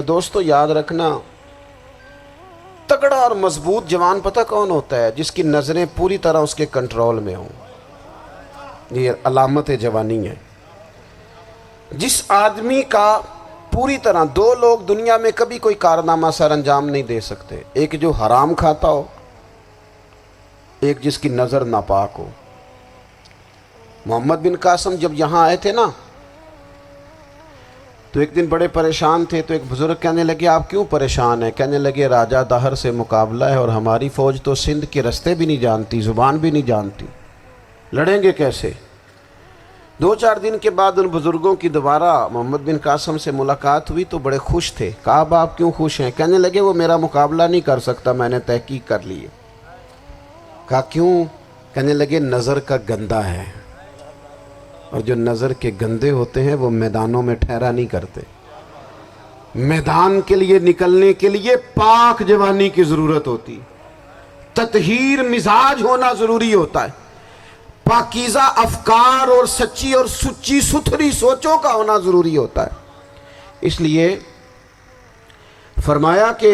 دوستو یاد رکھنا، تگڑا اور مضبوط جوان پتہ کون ہوتا ہے؟ جس کی نظریں پوری طرح اس کے کنٹرول میں ہوں۔ یہ علامت جوانی ہے۔ جس آدمی کا پوری طرح دو لوگ دنیا میں کبھی کوئی کارنامہ سر انجام نہیں دے سکتے، ایک جو حرام کھاتا ہو، ایک جس کی نظر ناپاک ہو۔ محمد بن قاسم جب یہاں آئے تھے نا تو ایک دن بڑے پریشان تھے، تو ایک بزرگ کہنے لگے آپ کیوں پریشان ہیں؟ کہنے لگے راجہ دہر سے مقابلہ ہے اور ہماری فوج تو سندھ کے رستے بھی نہیں جانتی، زبان بھی نہیں جانتی، لڑیں گے کیسے؟ دو چار دن کے بعد ان بزرگوں کی دوبارہ محمد بن قاسم سے ملاقات ہوئی تو بڑے خوش تھے۔ کہا اب آپ کیوں خوش ہیں؟ کہنے لگے وہ میرا مقابلہ نہیں کر سکتا، میں نے تحقیق کر لی ہے۔ کہا کیوں؟ کہنے لگے نظر کا گندہ ہے، اور جو نظر کے گندے ہوتے ہیں وہ میدانوں میں ٹھہرا نہیں کرتے۔ میدان کے لیے نکلنے کے لیے پاک جوانی کی ضرورت ہوتی، تطہیر مزاج ہونا ضروری ہوتا ہے، پاکیزہ افکار اور سچی اور سچی ستھری سوچوں کا ہونا ضروری ہوتا ہے۔ اس لیے فرمایا کہ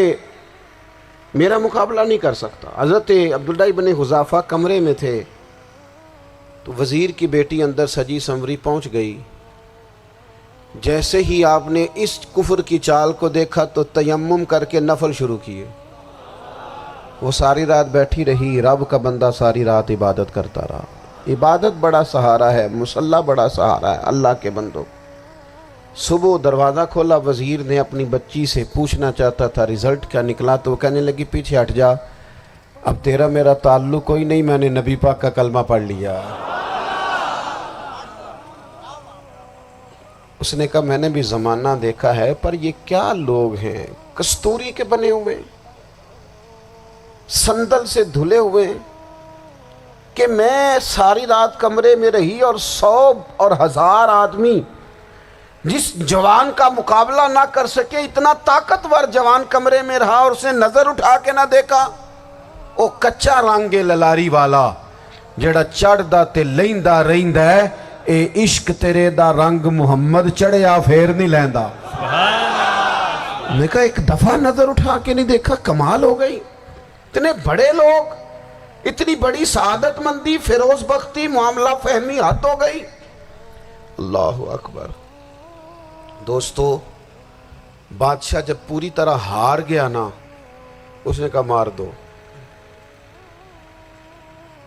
میرا مقابلہ نہیں کر سکتا۔ حضرت عبداللہ ابن حذافہ کمرے میں تھے تو وزیر کی بیٹی اندر سجی سنوری پہنچ گئی۔ جیسے ہی آپ نے اس کفر کی چال کو دیکھا تو تیمم کر کے نفل شروع کیے۔ وہ ساری رات بیٹھی رہی، رب کا بندہ ساری رات عبادت کرتا رہا۔ عبادت بڑا سہارا ہے، مصلی بڑا سہارا ہے اللہ کے بندوں۔ صبح دروازہ کھولا، وزیر نے اپنی بچی سے پوچھنا چاہتا تھا رزلٹ کیا نکلا، تو وہ کہنے لگی پیچھے ہٹ جا، اب تیرا میرا تعلق کوئی نہیں، میں نے نبی پاک کا کلمہ پڑھ لیا۔ اس نے کہا میں نے بھی زمانہ دیکھا ہے، پر یہ کیا لوگ ہیں، کستوری کے بنے ہوئے، سندل سے دھلے ہوئے، کہ میں ساری رات کمرے میں رہی اور 100 اور 1000 آدمی جس جوان کا مقابلہ نہ کر سکے، اتنا طاقتور جوان کمرے میں رہا اور اس نے نظر اٹھا کے نہ دیکھا۔ او کچا رنگے للاری والا جڑا چڑھدا تے لیندا رہندا ہے، اے عشق تیرے دا رنگ محمد چڑھیا پھر نہیں لیندا۔ میں کہا ایک دفعہ نظر اٹھا کے نہیں دیکھا، کمال ہو گئی۔ اتنے بڑے لوگ، اتنی بڑی سعادت مندی، فیروز بختی، معاملہ فہمی حد ہو گئی۔ اللہ اکبر۔ دوستو بادشاہ جب پوری طرح ہار گیا نا، اس نے کہا مار دو۔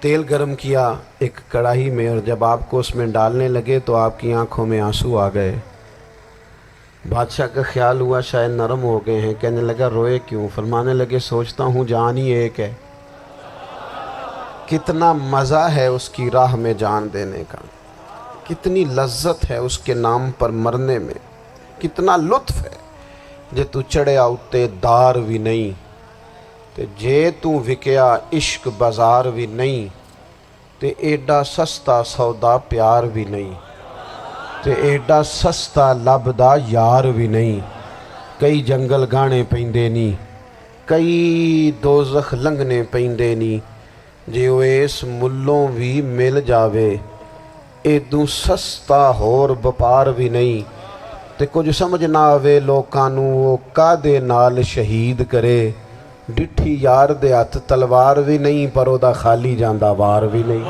تیل گرم کیا ایک کڑاہی میں، اور جب آپ کو اس میں ڈالنے لگے تو آپ کی آنکھوں میں آنسو آ گئے۔ بادشاہ کا خیال ہوا شاید نرم ہو گئے ہیں، کہنے لگا روئے کیوں؟ فرمانے لگے سوچتا ہوں جان ہی ایک ہے، کتنا مزہ ہے اس کی راہ میں جان دینے کا، کتنی لذت ہے اس کے نام پر مرنے میں، کتنا لطف ہے۔ جے تو چڑھیا اتے دار بھی نہیں تے جے تو وکیا عشق بازار بھی نہیں، تے ایڈا سستا سودا پیار بھی نہیں، تے ایڈا سستا لبدا یار بھی نہیں۔ کئی جنگل گانے پیندے نہیں، کئی دوزخ لنگنے پیندے نہیں، جے وہ اس ملوں بھی مل جاوے، ایدوں سستا ہور بپار بھی نہیں۔ تے کچھ سمجھ نہ آوے لوکانوں وہ کادے نال شہید کرے، ڈٹھی یار دے ہاتھ تلوار بھی نہیں، پر او دا خالی جاندہ وار بھی نہیں۔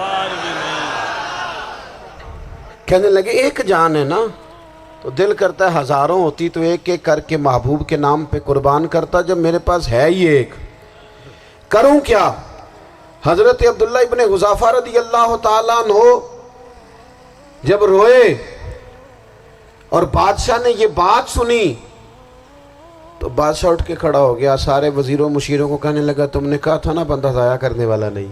کہنے لگے ایک جان ہے نا، تو دل کرتا ہے ہزاروں ہوتی تو ایک ایک کر کے محبوب کے نام پہ قربان کرتا، جب میرے پاس ہے ہی ایک، کروں کیا؟ حضرت عبداللہ ابن حذافہ رضی اللہ تعالیٰ عنہ جب روئے اور بادشاہ نے یہ بات سنی تو بادشاہ اٹھ کے کھڑا ہو گیا، سارے وزیروں مشیروں کو کہنے لگا تم نے کہا تھا نا بندہ ضائع کرنے والا نہیں،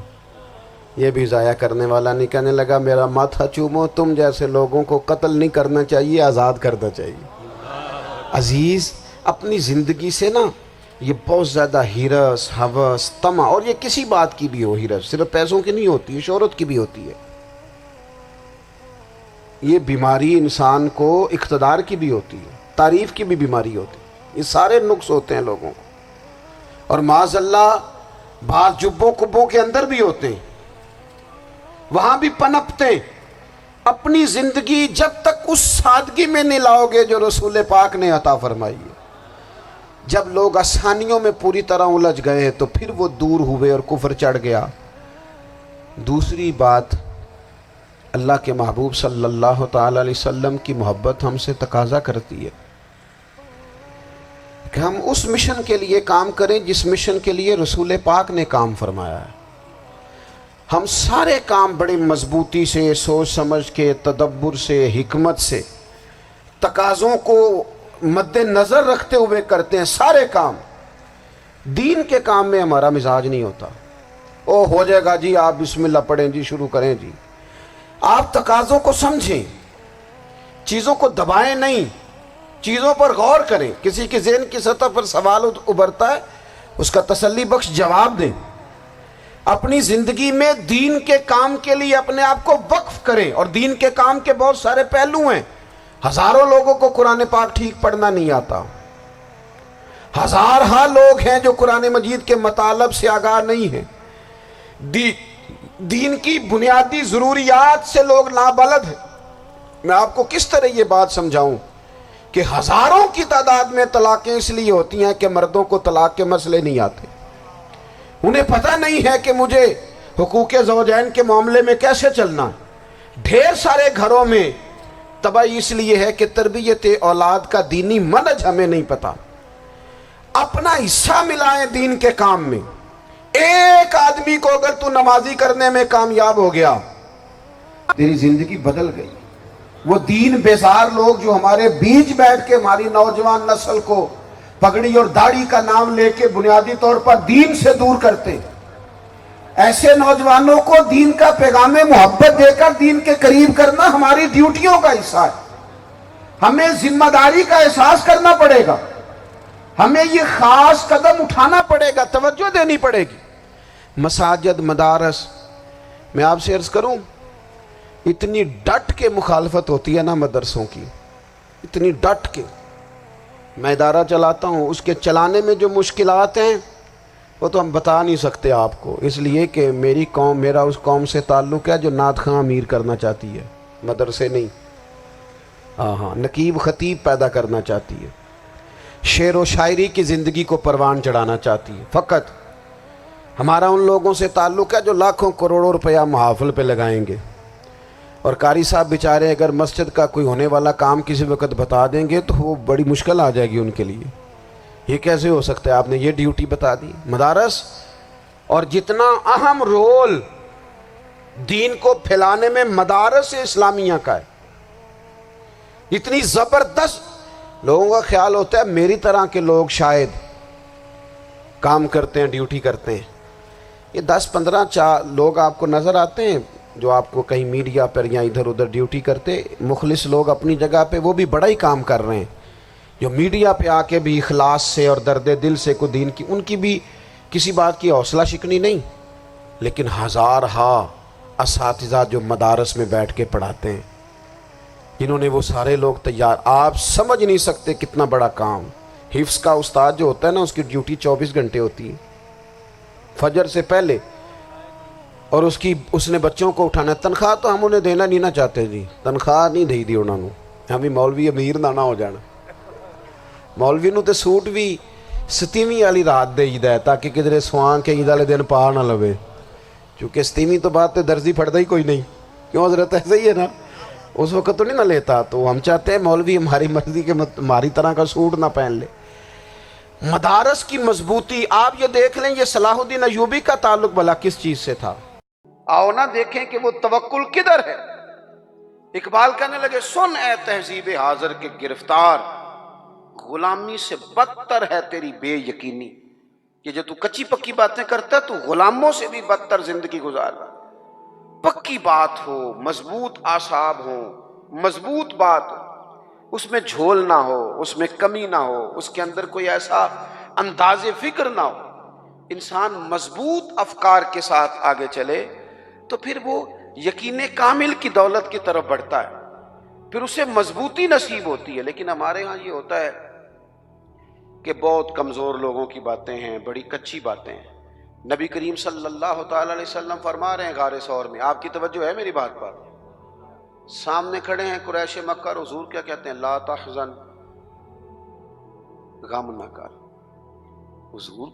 یہ بھی ضائع کرنے والا نہیں۔ کہنے لگا میرا ماتھا چومو، تم جیسے لوگوں کو قتل نہیں کرنا چاہیے، آزاد کرنا چاہیے۔ عزیز اپنی زندگی سے نا یہ بہت زیادہ ہرس، ہوس، طمع، اور یہ کسی بات کی بھی ہو، ہرس صرف پیسوں کی نہیں ہوتی ہے، شہرت کی بھی ہوتی ہے، یہ بیماری انسان کو اقتدار کی بھی ہوتی ہے، تعریف کی بھی بیماری ہوتی ہے، یہ سارے نقص ہوتے ہیں لوگوں کو، اور معاذ اللہ بعض جبوں کبوں کے اندر بھی ہوتے ہیں، وہاں بھی پنپتے ہیں۔ اپنی زندگی جب تک اس سادگی میں نہیں لاؤ گے جو رسول پاک نے عطا فرمائی ہے، جب لوگ آسانیوں میں پوری طرح الجھ گئے تو پھر وہ دور ہوئے اور کفر چڑھ گیا۔ دوسری بات، اللہ کے محبوب صلی اللہ تعالی علیہ وسلم کی محبت ہم سے تقاضا کرتی ہے کہ ہم اس مشن کے لیے کام کریں جس مشن کے لیے رسول پاک نے کام فرمایا ہے۔ ہم سارے کام بڑے مضبوطی سے، سوچ سمجھ کے، تدبر سے، حکمت سے، تقاضوں کو مد نظر رکھتے ہوئے کرتے ہیں سارے کام۔ دین کے کام میں ہمارا مزاج نہیں ہوتا، او ہو جائے گا جی، آپ بسم اللہ پڑھیں جی، شروع کریں جی۔ آپ تقاضوں کو سمجھیں، چیزوں کو دبائیں نہیں، چیزوں پر غور کریں۔ کسی کے ذہن کی سطح پر سوال ابھرتا ہے، اس کا تسلی بخش جواب دیں۔ اپنی زندگی میں دین کے کام کے لیے اپنے آپ کو وقف کریں، اور دین کے کام کے بہت سارے پہلو ہیں۔ ہزاروں لوگوں کو قرآن پاک ٹھیک پڑھنا نہیں آتا، ہزارہا لوگ ہیں جو قرآن مجید کے مطالب سے آگاہ نہیں ہیں، دین کی بنیادی ضروریات سے لوگ نابلد ہیں۔ میں آپ کو کس طرح یہ بات سمجھاؤں کہ ہزاروں کی تعداد میں طلاقیں اس لیے ہوتی ہیں کہ مردوں کو طلاق کے مسئلے نہیں آتے، انہیں پتہ نہیں ہے کہ مجھے حقوق زوجین کے معاملے میں کیسے چلنا ہے۔ ڈھیر سارے گھروں میں تباہی اس لیے ہے کہ تربیت اولاد کا دینی منہج ہمیں نہیں پتا۔ اپنا حصہ ملائیں دین کے کام میں۔ ایک آدمی کو اگر تو نمازی کرنے میں کامیاب ہو گیا، تیری زندگی بدل گئی۔ وہ دین بیزار لوگ جو ہمارے بیچ بیٹھ کے ہماری نوجوان نسل کو پگڑی اور داڑھی کا نام لے کے بنیادی طور پر دین سے دور کرتے، ایسے نوجوانوں کو دین کا پیغام محبت دے کر دین کے قریب کرنا ہماری ڈیوٹیوں کا حصہ ہے۔ ہمیں ذمہ داری کا احساس کرنا پڑے گا، ہمیں یہ خاص قدم اٹھانا پڑے گا، توجہ دینی پڑے گی۔ مساجد، مدارس، میں آپ سے عرض کروں، اتنی ڈٹ کے مخالفت ہوتی ہے نا مدرسوں کی، اتنی ڈٹ کے۔ میں ادارہ چلاتا ہوں، اس کے چلانے میں جو مشکلات ہیں وہ تو ہم بتا نہیں سکتے آپ کو، اس لیے کہ میری قوم، میرا اس قوم سے تعلق ہے جو نعت خواں امیر کرنا چاہتی ہے، مدرسے نہیں۔ ہاں، نقیب خطیب پیدا کرنا چاہتی ہے، شعر و شاعری کی زندگی کو پروان چڑھانا چاہتی ہے۔ فقط ہمارا ان لوگوں سے تعلق ہے جو لاکھوں کروڑوں روپیہ محافل پہ لگائیں گے، اور قاری صاحب بیچارے اگر مسجد کا کوئی ہونے والا کام کسی وقت بتا دیں گے تو وہ بڑی مشکل آ جائے گی ان کے لیے۔ یہ کیسے ہو سکتا ہے، آپ نے یہ ڈیوٹی بتا دی؟ مدارس، اور جتنا اہم رول دین کو پھیلانے میں مدارس اسلامیہ کا ہے، اتنی زبردست۔ لوگوں کا خیال ہوتا ہے میری طرح کے لوگ شاید کام کرتے ہیں، ڈیوٹی کرتے ہیں۔ یہ 10-15 لوگ آپ کو نظر آتے ہیں جو آپ کو کہیں میڈیا پر یا ادھر ادھر ڈیوٹی کرتے، مخلص لوگ اپنی جگہ پہ، وہ بھی بڑا ہی کام کر رہے ہیں، جو میڈیا پہ آ کے بھی اخلاص سے اور درد دل سے کو دین کی، ان کی بھی کسی بات کی حوصلہ شکنی نہیں۔ لیکن ہزارہا اساتذہ جو مدارس میں بیٹھ کے پڑھاتے ہیں، جنہوں نے وہ سارے لوگ تیار، آپ سمجھ نہیں سکتے کتنا بڑا کام۔ حفظ کا استاد جو ہوتا ہے نا، اس کی ڈیوٹی 24 گھنٹے ہوتی ہے، فجر سے پہلے، اور اس نے بچوں کو اٹھانا ہے۔ تنخواہ تو ہم انہیں دینا نہیں نہ چاہتے جی، تنخواہ نہیں دئی دی انہوں نے، ہمیں مولوی امیر نہ ہو جانا۔ مولوی نو تے سوٹ بھی 27ویں والی رات دے عید ہے تاکہ کدھر سوان کے عید والے دن پا نہ لوے، چونکہ 27ویں تو بعد تے درزی پھڑتا ہی کوئی نہیں، کیوں حضرت؟ ایسا ہی ہے نا، اس وقت تو نہیں نہ لیتا۔ تو ہم چاہتے ہیں مولوی ہماری مرضی کے ہماری طرح کا سوٹ نہ پہن لے۔ مدارس کی مضبوطی آپ یہ دیکھ لیں، یہ صلاح الدین ایوبی کا تعلق بھلا کس چیز سے تھا؟ آؤ نہ دیکھیں کہ وہ توکل کدھر ہے۔ اقبال کہنے لگے، سن اے تہذیب حاضر کے گرفتار، غلامی سے بدتر ہے تیری بے یقینی۔ کہ جو تو کچی پکی باتیں کرتا ہے تو غلاموں سے بھی بدتر زندگی گزار رہا۔ پکی بات ہو، مضبوط اعصاب ہو، مضبوط بات ہو، اس میں جھول نہ ہو، اس میں کمی نہ ہو، اس کے اندر کوئی ایسا انداز فکر نہ ہو، انسان مضبوط افکار کے ساتھ آگے چلے تو پھر وہ یقین کامل کی دولت کی طرف بڑھتا ہے، پھر اسے مضبوطی نصیب ہوتی ہے۔ لیکن ہمارے ہاں یہ ہوتا ہے کہ بہت کمزور لوگوں کی باتیں ہیں، بڑی کچی باتیں ہیں۔ نبی کریم صلی اللہ تعالی علیہ وسلم فرما رہے ہیں غار ثور میں، آپ کی توجہ ہے میری بات پر؟ سامنے کھڑے ہیں قریش مکہ، اور حضور کیا کہتے ہیں؟ لا تحزن، غم نہ کر، حضور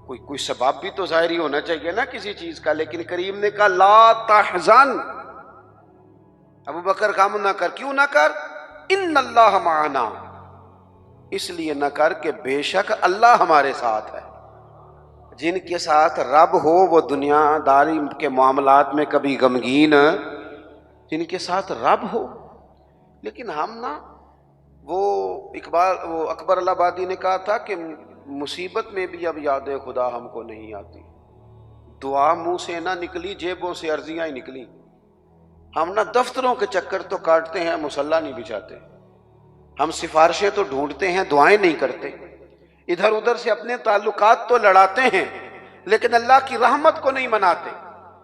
کوئی سبب بھی تو ظاہری ہونا چاہیے نا کسی چیز کا، لیکن کریم نے کہا لا تحزن، ابو بکر غم نہ کر. کیوں نہ کر؟ ان اللہ معنا، اس لیے نہ کر کہ بے شک اللہ ہمارے ساتھ ہے. جن کے ساتھ رب ہو وہ دنیا داری کے معاملات میں کبھی غمگین، جن کے ساتھ رب ہو. لیکن ہم نا وہ اکبر اللہ آبادی نے کہا تھا کہ مصیبت میں بھی اب یاد خدا ہم کو نہیں آتی. دعا منہ سے نہ نکلی، جیبوں سے عرضیاں ہی نکلی. ہم نہ دفتروں کے چکر تو کاٹتے ہیں، مصلی نہیں بچھاتے. ہم سفارشیں تو ڈھونڈتے ہیں، دعائیں نہیں کرتے. ادھر ادھر سے اپنے تعلقات تو لڑاتے ہیں لیکن اللہ کی رحمت کو نہیں مناتے.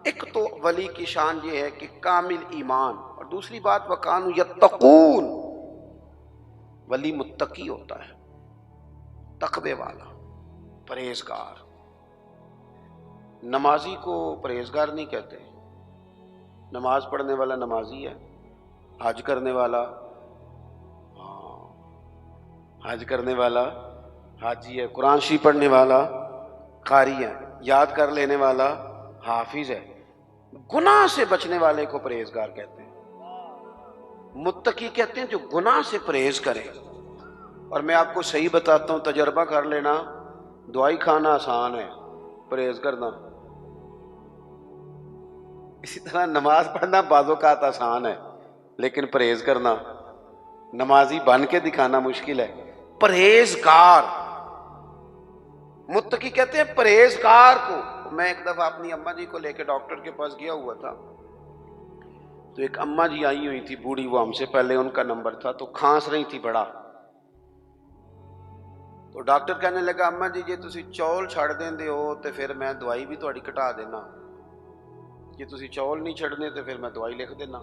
ایک تو ولی کی شان یہ ہے کہ کامل ایمان، اور دوسری بات وَكَانُوا يَتَّقُونَ، ولی متقی ہوتا ہے، تقوی والا، پرہیزگار. نمازی کو پرہیزگار نہیں کہتے. نماز پڑھنے والا نمازی ہے، حج کرنے والا حج کرنے والا حاجی ہے، قرآن شریف پڑھنے والا قاری ہے، یاد کر لینے والا حافظ ہے. گناہ سے بچنے والے کو پرہیزگار کہتے ہیں. متقی کہتے ہیں جو گناہ سے پرہیز کرے. اور میں آپ کو صحیح بتاتا ہوں، تجربہ کر لینا، دوائی کھانا آسان ہے، پرہیز کرنا. اسی طرح نماز پڑھنا بعض اوقات آسان ہے لیکن پرہیز کرنا، نمازی بن کے دکھانا مشکل ہے. پرہیزگار، متقی کہتے ہیں پرہیزگار کو. میں ایک دفعہ اپنی اماں جی کو لے کے ڈاکٹر کے پاس گیا ہوا تھا، تو ایک اماں جی آئی ہوئی تھی بوڑھی، وہ ہم سے پہلے ان کا نمبر تھا، تو کھانس رہی تھی بڑا. تو ڈاکٹر کہنے لگا اماں جی جی تسی چول چھڑ دیندے ہو تو پھر میں دوائی بھی تہاڈی کٹا دینا، جی تسی چول نہیں چھڑنے تو پھر میں دوائی لکھ دینا.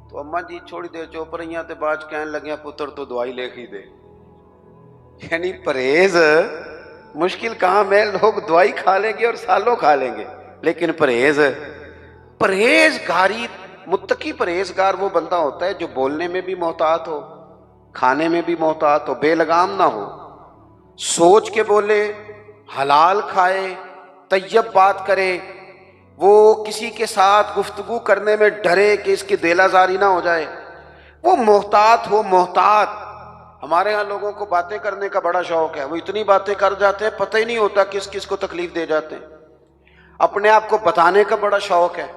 تو اماں جی تھوڑی دیر چپ رہیاں تے بعد کہنے لگیاں پتر تو دوائی لکھ ہی دے. یعنی پرہیز مشکل کام ہے، لوگ دوائی کھا لیں گے اور سالوں کھا لیں گے لیکن پرہیزگاری. متقی پرہیزگار وہ بندہ ہوتا ہے جو بولنے میں بھی محتاط ہو، کھانے میں بھی محتاط ہو، بے لگام نہ ہو، سوچ کے بولے، حلال کھائے، طیب بات کرے. وہ کسی کے ساتھ گفتگو کرنے میں ڈرے کہ اس کی دل آزاری نہ ہو جائے. وہ محتاط ہو، محتاط. ہمارے ہاں لوگوں کو باتیں کرنے کا بڑا شوق ہے، وہ اتنی باتیں کر جاتے ہیں پتہ ہی نہیں ہوتا کس کس کو تکلیف دے جاتے ہیں. اپنے آپ کو بتانے کا بڑا شوق ہے،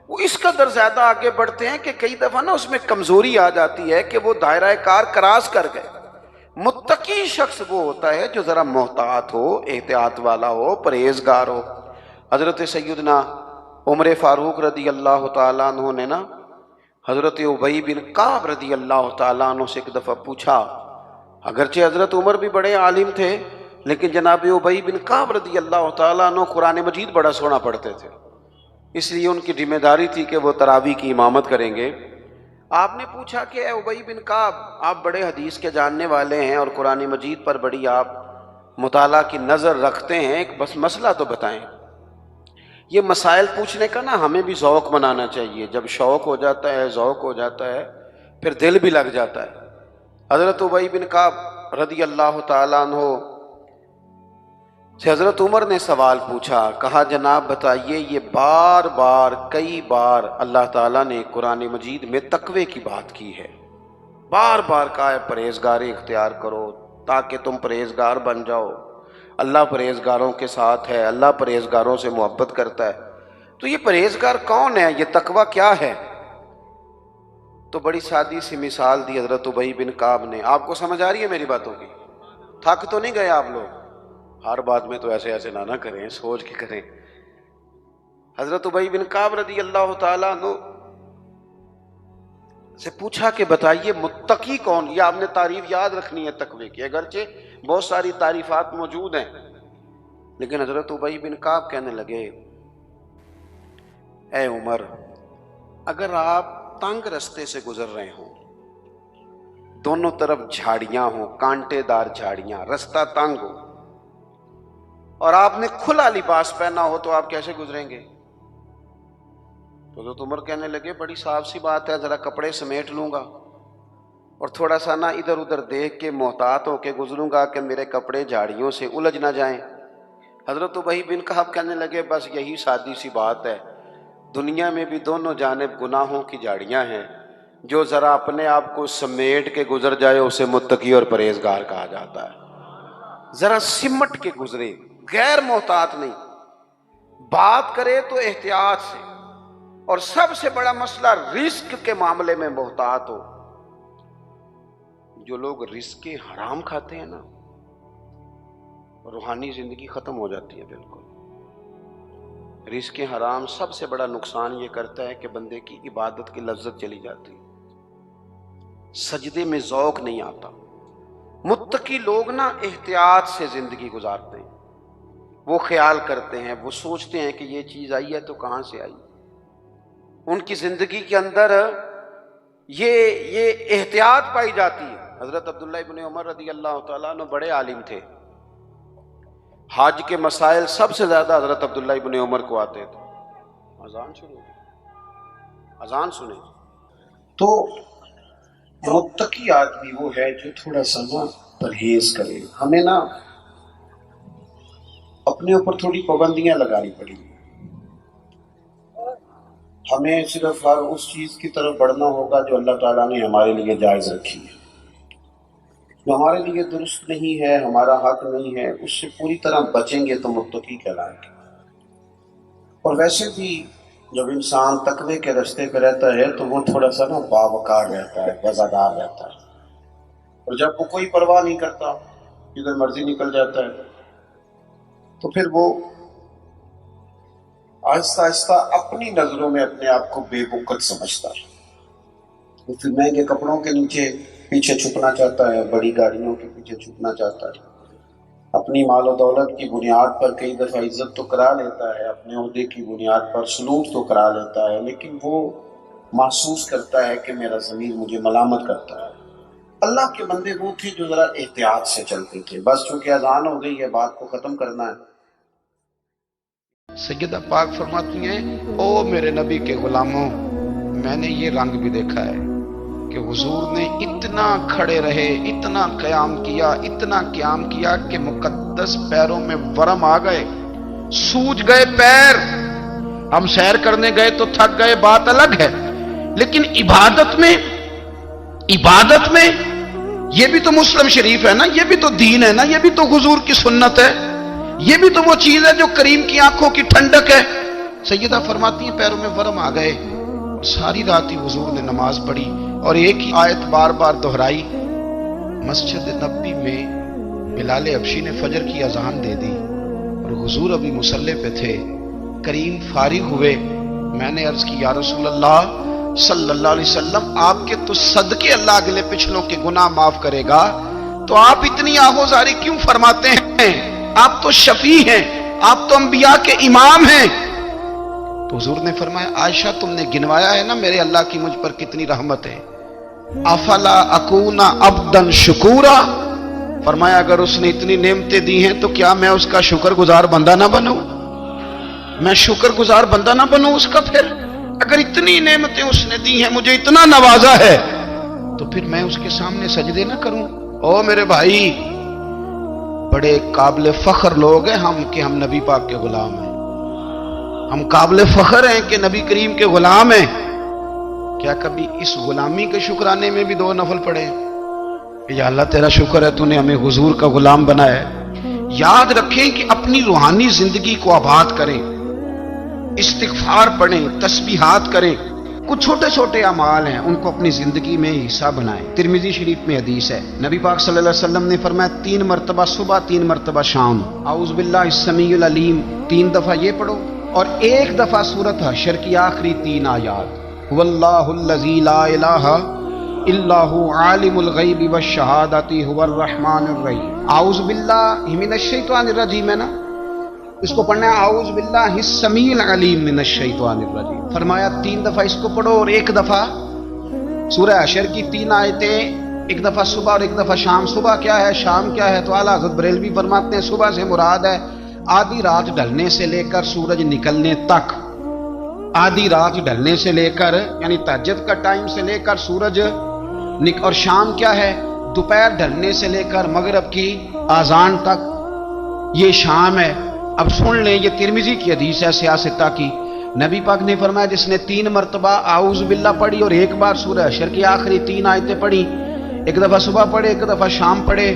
وہ اس قدر زیادہ آگے بڑھتے ہیں کہ کئی دفعہ نا اس میں کمزوری آ جاتی ہے کہ وہ دائرہ کار کراس کر گئے. متقی شخص وہ ہوتا ہے جو ذرا محتاط ہو، احتیاط والا ہو، پرہیزگار ہو. حضرت سیدنا عمر فاروق رضی اللہ تعالیٰ عنہ نے نا حضرت ابی بن کعب رضی اللہ تعالیٰ عنہ سے ایک دفعہ پوچھا. اگرچہ حضرت عمر بھی بڑے عالم تھے لیکن جناب ابی بن کعب رضی اللہ تعالیٰ عنہ قرآن مجید بڑا سونا پڑھتے تھے، اس لیے ان کی ذمہ داری تھی کہ وہ تراویح کی امامت کریں گے. آپ نے پوچھا کہ اے ابی بن کعب، آپ بڑے حدیث کے جاننے والے ہیں اور قرآن مجید پر بڑی آپ مطالعہ کی نظر رکھتے ہیں، ایک بس مسئلہ تو بتائیں. یہ مسائل پوچھنے کا نا ہمیں بھی ذوق منانا چاہیے. جب شوق ہو جاتا ہے، ذوق ہو جاتا ہے، پھر دل بھی لگ جاتا ہے. حضرت ابی بن کعب رضی اللہ تعالیٰ عنہ سے حضرت عمر نے سوال پوچھا. کہا جناب بتائیے، یہ بار بار کئی بار اللہ تعالیٰ نے قرآن مجید میں تقوی کی بات کی ہے، بار بار کہا ہے پرہیزگاری اختیار کرو تاکہ تم پرہیزگار بن جاؤ. اللہ پرہیزگاروں کے ساتھ ہے، اللہ پرہیزگاروں سے محبت کرتا ہے. تو یہ پرہیزگار کون ہے، یہ تقوی کیا ہے؟ تو بڑی سادی سی مثال دی حضرت ابی بن کعب نے. آپ کو سمجھ آ رہی ہے میری باتوں کی؟ تھک تو نہیں گئے آپ لوگ؟ ہر بات میں تو ایسے نہ کریں، سوچ کے کریں. حضرت ابی بن کعب رضی اللہ تعالیٰ عنہ سے پوچھا کہ بتائیے متقی کون؟ یہ آپ نے تعریف یاد رکھنی ہے تقوی کی، اگرچہ بہت ساری تعریفات موجود ہیں لیکن حضرت ابی بن کعب کہنے لگے اے عمر، اگر آپ تنگ رستے سے گزر رہے ہوں، دونوں طرف جھاڑیاں ہوں، کانٹے دار جھاڑیاں، رستہ تنگ ہو، اور آپ نے کھلا لباس پہنا ہو تو آپ کیسے گزریں گے؟ تو حضرت عمر کہنے لگے بڑی صاف سی بات ہے، ذرا کپڑے سمیٹ لوں گا. اور تھوڑا سا نا ادھر ادھر دیکھ کے محتاط ہو کے گزروں گا کہ میرے کپڑے جھاڑیوں سے الجھ نہ جائیں۔ حضرت ابی بن کعب کہنے لگے بس یہی سادی سی بات ہے، دنیا میں بھی دونوں جانب گناہوں کی جھاڑیاں ہیں، جو ذرا اپنے آپ کو سمیٹ کے گزر جائے اسے متقی اور پرہیزگار کہا جاتا ہے۔ ذرا سمٹ کے گزرے، غیر محتاط نہیں، بات کرے تو احتیاط سے، اور سب سے بڑا مسئلہ رزق کے معاملے میں محتاط ہو۔ جو لوگ رزق حرام کھاتے ہیں نا، روحانی زندگی ختم ہو جاتی ہے بالکل۔ رزق حرام سب سے بڑا نقصان یہ کرتا ہے کہ بندے کی عبادت کی لذت چلی جاتی، سجدے میں ذوق نہیں آتا۔ متقی لوگ نا احتیاط سے زندگی گزارتے ہیں، وہ خیال کرتے ہیں، وہ سوچتے ہیں کہ یہ چیز آئی ہے تو کہاں سے آئی۔ ان کی زندگی کے اندر یہ احتیاط پائی جاتی ہے۔ حضرت عبداللہ ابن عمر رضی اللہ تعالیٰ عنہ بڑے عالم تھے، حج کے مسائل سب سے زیادہ حضرت عبداللہ ابن عمر کو آتے تھے۔ اذان شروع ہوئی، اذان سنیں۔ تو متقی آدمی وہ ہے جو تھوڑا سا نا پرہیز کرے۔ ہمیں نا اپنے اوپر تھوڑی پابندیاں لگانی پڑی، ہمیں صرف ہر اس چیز کی طرف بڑھنا ہوگا جو اللہ تعالیٰ نے ہمارے لیے جائز رکھی ہے، جو ہمارے لیے درست نہیں ہے، ہمارا حق نہیں ہے، اس سے پوری طرح بچیں گے تو متقی کہلائیں گے۔ اور ویسے بھی جب انسان تقوی کے راستے پہ رہتا ہے تو وہ تھوڑا سا نا باوقار رہتا ہے، وفادار رہتا ہے، اور جب وہ کوئی پرواہ نہیں کرتا، جدھر مرضی نکل جاتا ہے، تو پھر وہ آہستہ آہستہ اپنی نظروں میں اپنے آپ کو بے وقت سمجھتا ہے۔ وہ پھر مہنگے کپڑوں کے نیچے پیچھے چھپنا چاہتا ہے، بڑی گاڑیوں کے پیچھے چھپنا چاہتا ہے، اپنی مال و دولت کی بنیاد پر کئی دفعہ عزت تو کرا لیتا ہے، اپنے عہدے کی بنیاد پر سلوک تو کرا لیتا ہے، لیکن وہ محسوس کرتا ہے کہ میرا ضمیر مجھے ملامت کرتا ہے۔ اللہ کے بندے وہ تھے جو ذرا احتیاط سے چلتے تھے۔ بس چونکہ اذان ہو گئی ہے، بات کو ختم کرنا ہے۔ سیدہ پاک فرماتی ہیں، او میرے نبی کے غلاموں، میں نے یہ رنگ بھی دیکھا ہے کہ حضور نے اتنا کھڑے رہے، اتنا قیام کیا، اتنا قیام کیا کہ مقدس پیروں میں ورم آ گئے، سوج گئے پیر۔ ہم سیر کرنے گئے تو تھک گئے، بات الگ ہے، لیکن عبادت میں یہ بھی تو مسلم شریف ہے نا، یہ بھی تو دین ہے نا، یہ بھی تو حضور کی سنت ہے، یہ بھی تو وہ چیز ہے جو کریم کی آنکھوں کی ٹھنڈک ہے۔ سیدہ فرماتی ہیں پیروں میں ورم آ گئے، ساری رات ہی حضور نے نماز پڑھی اور ایک ہی آیت بار بار دہرائی۔ مسجد نبوی میں بلال حبشی نے فجر کی اذان دے دی اور حضور ابھی مصلی پہ تھے۔ کریم فارغ ہوئے، میں نے عرض کی یا رسول اللہ صلی اللہ علیہ وسلم، آپ کے تو صدقے اللہ اگلے پچھلوں کے گناہ معاف کرے گا، تو آپ اتنی آہوزاری کیوں فرماتے ہیں؟ آپ تو شفیع ہیں، آپ تو انبیاء کے امام ہیں۔ تو حضور نے فرمایا عائشہ تم نے گنوایا ہے نا میرے اللہ کی مجھ پر کتنی رحمت ہے، افلا اکون عبدا شکورا، فرمایا اگر اس نے اتنی نعمتیں دی ہیں تو کیا میں اس کا شکر گزار بندہ نہ بنوں؟ میں شکر گزار بندہ نہ بنوں اس کا؟ پھر اگر اتنی نعمتیں اس نے دی ہیں، مجھے اتنا نوازا ہے، تو پھر میں اس کے سامنے سجدے نہ کروں؟ او میرے بھائی، بڑے قابل فخر لوگ ہیں ہم کہ ہم نبی پاک کے غلام ہیں، ہم قابل فخر ہیں کہ نبی کریم کے غلام ہیں۔ کیا کبھی اس غلامی کے شکرانے میں بھی 2 نفل پڑھے کہ یا اللہ تیرا شکر ہے تو نے ہمیں حضور کا غلام بنایا ہے؟ یاد رکھیں کہ اپنی روحانی زندگی کو آباد کریں، استغفار پڑھیں، تسبیحات کریں، کچھ چھوٹے چھوٹے اعمال ہیں ان کو اپنی زندگی میں حصہ بنائیں۔ ترمذی شریف میں حدیث ہے، نبی پاک صلی اللہ علیہ وسلم نے فرمایا 3 مرتبہ صبح، 3 مرتبہ شام اعوذ باللہ السمیع العلیم 3 دفعہ یہ پڑھو، اور 1 دفعہ سورۃ حشر کی آخری 3 آیات، واللہ الذی لا الہ الا هو عالم الغیب والشہادۃ هو الرحمن الرحیم۔ اعوذ باللہ من الشیطان الرجیم ہے نا، اس کو پڑھنا ہے اعوذ باللہ السمیع العلیم من الشیطان الرجیم۔ فرمایا 3 دفعہ اس کو پڑھو اور 1 دفعہ سورہ حشر کی 3 آیتیں، 1 دفعہ صبح اور 1 دفعہ شام۔ صبح کیا ہے، شام کیا ہے؟ تو اعلیٰ حضرت بریلوی فرماتے ہیں صبح سے مراد ہے آدھی رات ڈھلنے سے لے کر سورج نکلنے تک، آدھی رات ڈھلنے سے لے کر یعنی تہجد کا ٹائم سے لے کر سورج اور شام کیا ہے؟ دوپہر ڈھلنے سے لے کر مغرب کی آذان تک یہ شام ہے۔ اب سن لیں، یہ ترمذی کی حدیث ہے سیاستہ کی۔ نبی پاک نے فرمایا جس نے 3 مرتبہ اعوذ باللہ پڑھی اور ایک بار سورہ حشر کی آخری 3 آیتیں پڑھی، ایک دفعہ صبح پڑھے ایک دفعہ شام پڑھے،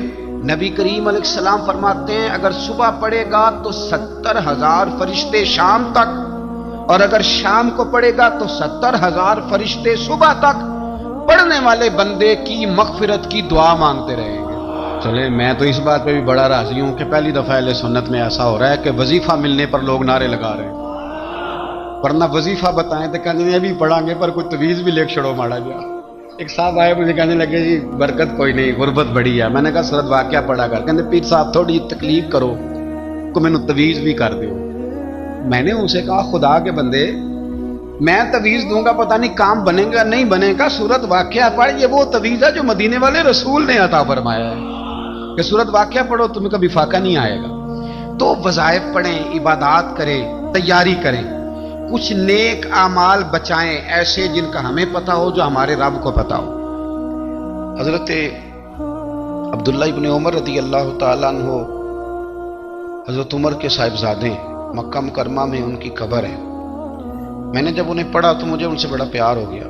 نبی کریم علیہ السلام فرماتے ہیں اگر صبح پڑھے گا تو 70,000 فرشتے شام تک، اور اگر شام کو پڑھے گا تو 70,000 فرشتے صبح تک پڑھنے والے بندے کی مغفرت کی دعا مانگتے رہیں گے۔ چلے میں تو اس بات پہ بھی بڑا راضی ہوں کہ پہلی دفعہ اہل سنت میں ایسا ہو رہا ہے کہ وظیفہ ملنے پر لوگ نعرے لگا رہے ہیں، ورنہ وظیفہ بتائیں تو کہنے میں بھی پڑھیں گے پر کوئی تویز بھی لکھ چھڑو ماڑا گیا۔ ایک صاحب آئے مجھے کہنے لگے جی برکت کوئی نہیں، غربت بڑی ہے۔ میں نے کہا سورۃ واقعہ پڑھا کر، کہنے پیر صاحب تھوڑی تکلیف کرو کو میں نے تویز بھی کر دیو۔ میں نے ان سے کہا خدا کے بندے میں تویز دوں گا پتہ نہیں کام بنے گا نہیں بنے گا، سورۃ واقعہ پڑھ، یہ وہ تویز ہے جو مدینے والے رسول نے عطا فرمایا ہے کہ سورۃ واقعہ پڑھو تمہیں کبھی فاقہ نہیں آئے گا۔ تو وظائف پڑھیں، عبادات کریں، تیاری کریں، کچھ نیک اعمال بچائیں ایسے جن کا ہمیں پتہ ہو، جو ہمارے رب کو پتہ ہو۔ حضرت عبداللہ ابن عمر رضی اللہ تعالیٰ عنہ حضرت عمر کے صاحبزادے، مکہ مکرمہ میں ان کی قبر ہے۔ میں نے جب انہیں پڑھا تو مجھے ان سے بڑا پیار ہو گیا۔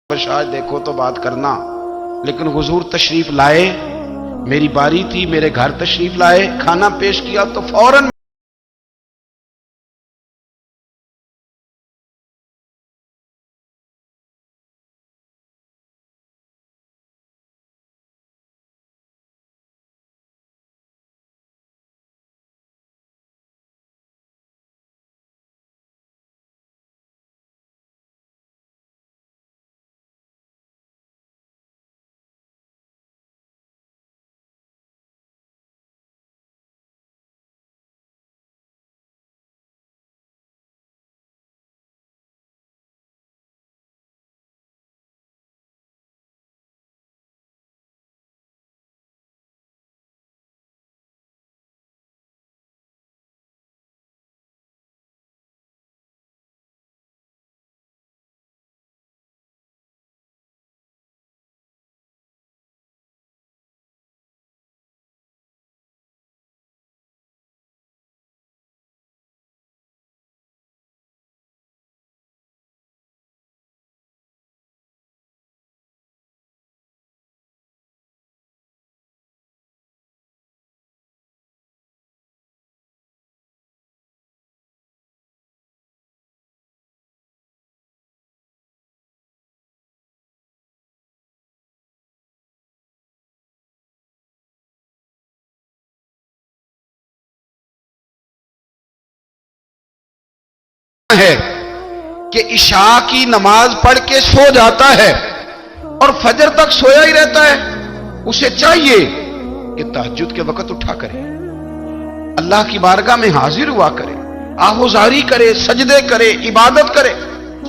شاید دیکھو تو بات کرنا، لیکن حضور تشریف لائے، میری باری تھی، میرے گھر تشریف لائے، کھانا پیش کیا تو فوراً ہے کہ عشاء کی نماز پڑھ کے سو جاتا ہے اور فجر تک سویا ہی رہتا ہے، اسے چاہیے کہ تہجد کے وقت اٹھا کرے، اللہ کی بارگاہ میں حاضر ہوا کرے، آہوزاری کرے، سجدے کرے، عبادت کرے۔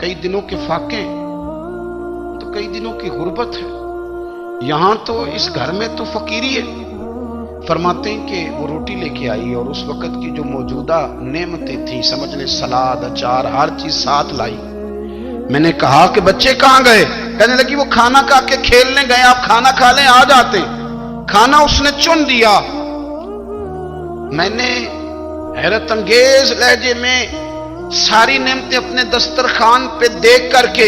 کئی دنوں کے فاقے ہیں، تو کئی دنوں کی غربت ہے، یہاں تو اس گھر میں تو فقیری ہے۔ فرماتے ہیں کہ وہ روٹی لے کے آئی اور اس وقت کی جو موجودہ نعمتیں تھیں، سمجھ لیں سلاد، اچار، ہر چیز ساتھ لائی۔ میں نے کہا کہ بچے کہاں گئے؟ کہنے لگی وہ کھانا کھا کے کھیلنے گئے، آپ کھانا کھا لیں آ جاتے۔ کھانا اس نے چن دیا۔ میں نے حیرت انگیز لہجے میں ساری نعمتیں اپنے دسترخوان پہ دیکھ کر کے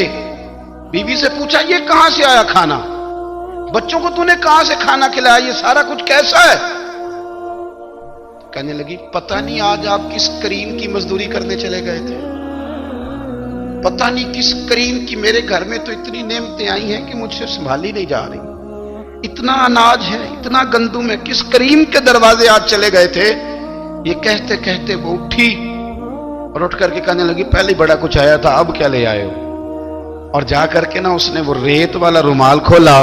بیوی سے پوچھا یہ کہاں سے آیا کھانا؟ بچوں کو تو نے کہاں سے کھانا کھلایا؟ یہ سارا کچھ کیسا ہے؟ کہنے لگی پتہ نہیں آج آپ کس کریم کی مزدوری کرنے چلے گئے تھے، پتہ نہیں کس کریم کی، میرے گھر میں تو اتنی نعمتیں آئی ہیں کہ مجھ سے سنبھالی نہیں جا رہی، اتنا اناج ہے، اتنا گندم ہے، کس کریم کے دروازے آج چلے گئے تھے؟ یہ کہتے کہتے وہ اٹھی اور اٹھ کر کے کہنے لگی پہلے بڑا کچھ آیا تھا، اب کیا لے آئے ہو؟ اور جا کر کے نا اس نے وہ ریت والا رومال کھولا،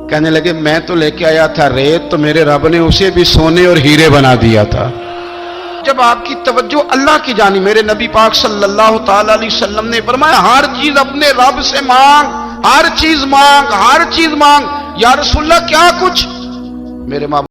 کہنے لگے میں تو لے کے آیا تھا ریت، تو میرے رب نے اسے بھی سونے اور ہیرے بنا دیا تھا۔ جب آپ کی توجہ اللہ کی جانب، میرے نبی پاک صلی اللہ تعالی علیہ وسلم نے فرمایا ہر چیز اپنے رب سے مانگ، ہر چیز مانگ، ہر چیز مانگ۔ یا رسول اللہ کیا کچھ؟ میرے ماں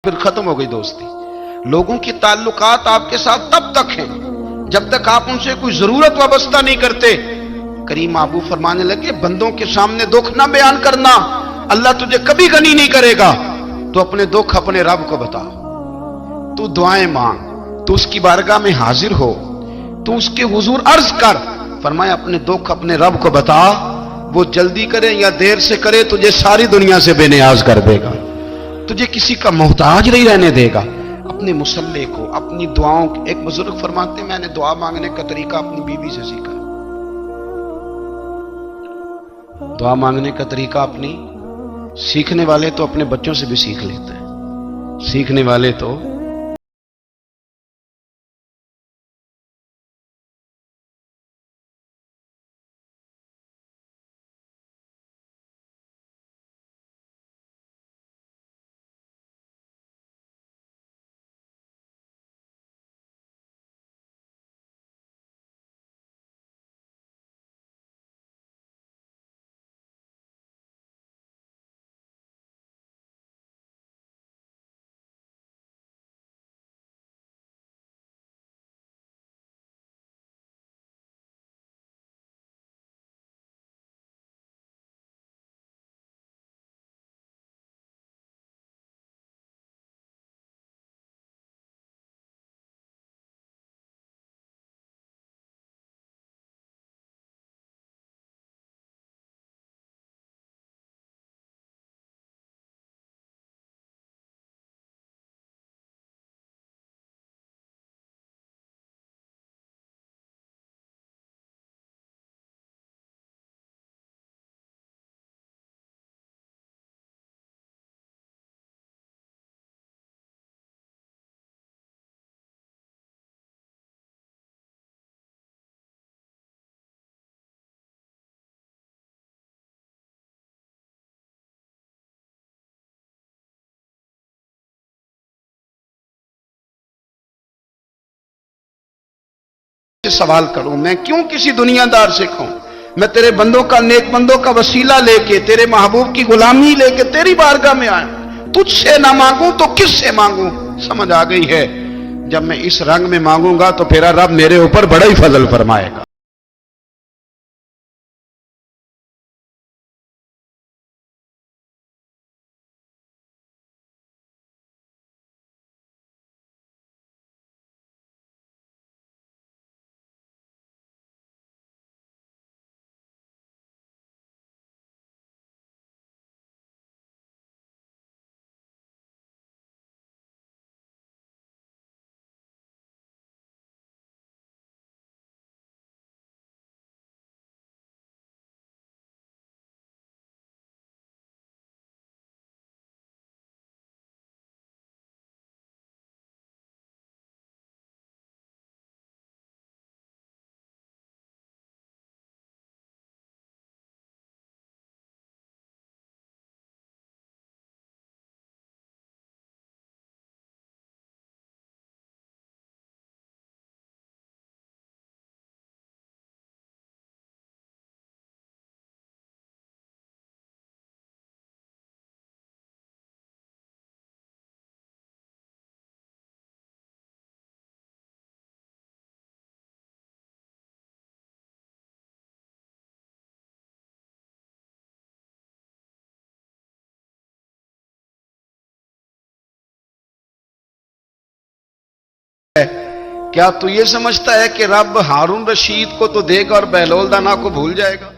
پھر ختم ہو گئی دوستی۔ لوگوں کی تعلقات آپ کے ساتھ تب تک ہیں جب تک آپ ان سے کوئی ضرورت وابستہ نہیں کرتے۔ کریم ابو فرمانے لگے بندوں کے سامنے دکھ نہ بیان کرنا، اللہ تجھے کبھی غنی نہیں کرے گا، تو اپنے دکھ اپنے رب کو بتا، تو دعائیں مانگ، تو اس کی بارگاہ میں حاضر ہو، تو اس کے حضور عرض کر۔ فرمایا اپنے دکھ اپنے رب کو بتا، وہ جلدی کرے یا دیر سے کرے تجھے ساری دنیا سے بے نیاز کر دے گا، تجھے کسی کا محتاج نہیں رہنے دے گا۔ اپنے مسلح کو، اپنی دعاؤں، ایک بزرگ فرماتے ہیں میں نے دعا مانگنے کا طریقہ اپنی بیوی سے سیکھا، دعا مانگنے کا طریقہ اپنی، سیکھنے والے تو اپنے بچوں سے بھی سیکھ لیتے ہیں، سیکھنے والے تو سوال کروں، میں کیوں کسی دنیا دار سے کہوں؟ میں تیرے بندوں کا، نیک بندوں کا وسیلہ لے کے، تیرے محبوب کی غلامی لے کے تیری بارگاہ میں آیا، تجھ سے نہ مانگوں تو کس سے مانگوں؟ سمجھ آ گئی ہے؟ جب میں اس رنگ میں مانگوں گا تو پھر رب میرے اوپر بڑا ہی فضل فرمائے گا۔ کیا تو یہ سمجھتا ہے کہ رب ہارون رشید کو تو دے گا اور بہلول دانا کو بھول جائے گا؟